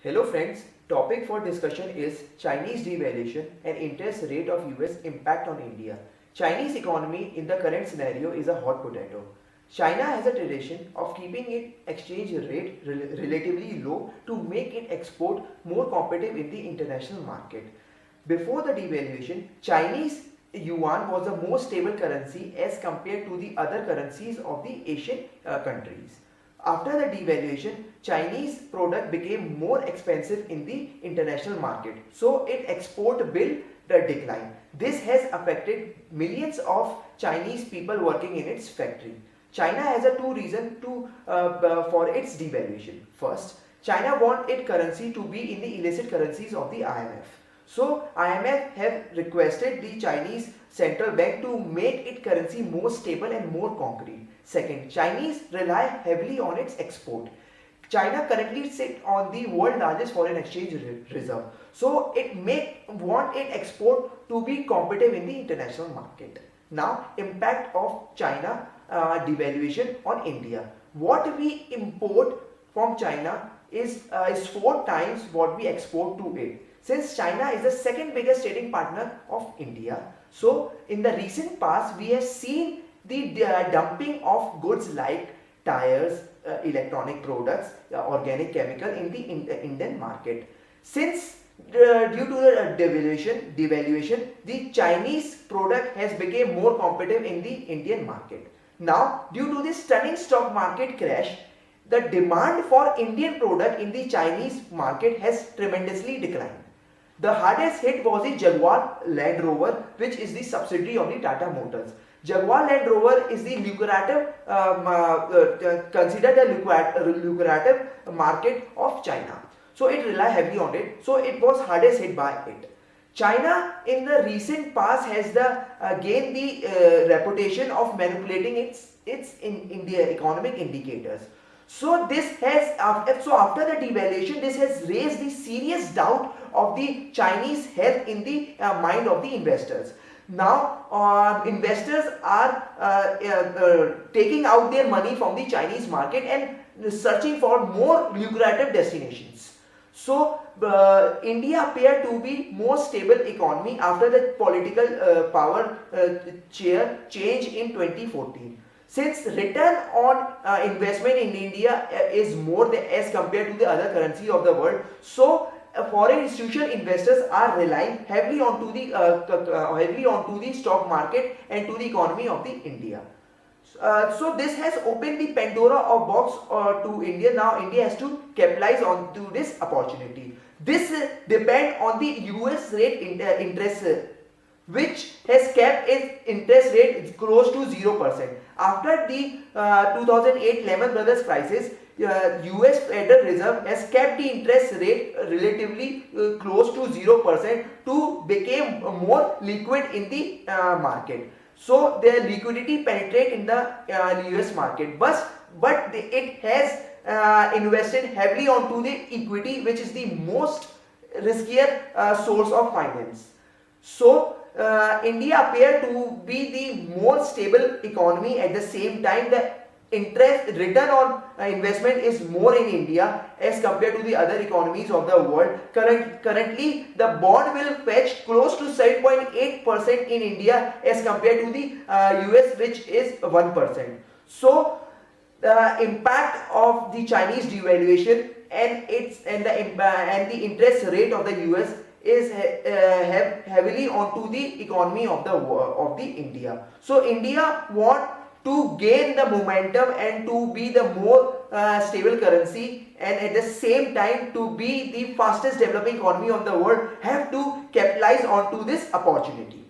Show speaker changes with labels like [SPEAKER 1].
[SPEAKER 1] Hello friends, topic for discussion is Chinese devaluation and interest rate of US impact on India. Chinese economy in the current scenario is a hot potato. China has a tradition of keeping its exchange rate relatively low to make it export more competitive in the international market. Before the devaluation, Chinese yuan was the most stable currency as compared to the other currencies of the Asian countries. After the devaluation, Chinese product became more expensive in the international market. So its export bill declined. This has affected millions of Chinese people working in its factory. China has a two reason for its devaluation. First, China want its currency to be in the illicit currencies of the IMF. So IMF have requested the Chinese central bank to make its currency more stable and more concrete. Second, Chinese rely heavily on its export. China currently sits on the world largest foreign exchange reserve. So it may want its export to be competitive in the international market. Now, impact of China devaluation on India. What we import from China is 4 times what we export to it. Since China is the second biggest trading partner of India, so in the recent past we have seen the dumping of goods like tires, electronic products, organic chemical in the Indian market. Since due to the devaluation, the Chinese product has become more competitive in the Indian market. Now, due to this stunning stock market crash, the demand for Indian product in the Chinese market has tremendously declined. The hardest hit was the Jaguar Land Rover, which is the subsidiary of the Tata Motors. Jaguar Land Rover is the considered the lucrative market of China. So it relies heavily on it. So it was hardest hit by it. China in the recent past has gained the reputation of manipulating its in India economic indicators. So this has so after the devaluation, this has raised the serious doubt of the Chinese health in the mind of the investors. Now investors are taking out their money from the Chinese market and searching for more lucrative destinations. So India appeared to be more stable economy after the political power chair change in 2014. Since return on investment in India is more as compared to the other currency of the world, so foreign institutional investors are relying heavily onto the stock market and to the economy of the India. So this has opened the Pandora of box to India. Now India has to capitalize on to this opportunity. This depend on the US rate interest which has kept its interest rate close to 0%. After the 2008 Lehman Brothers crisis, US Federal Reserve has kept the interest rate relatively close to 0% to become more liquid in the market. So their liquidity penetrate in the US market, but it has invested heavily onto the equity, which is the most riskier source of finance. So India appear to be the more stable economy. At the same time, the interest return on investment is more in India as compared to the other economies of the world. Currently, the bond will fetch close to 7.8% in India as compared to the US, which is 1%. So the impact of the Chinese devaluation and the interest rate of the US is heavily onto the economy of the India. So India want to gain the momentum and to be the more stable currency, and at the same time to be the fastest developing economy of the world, have to capitalize onto this opportunity.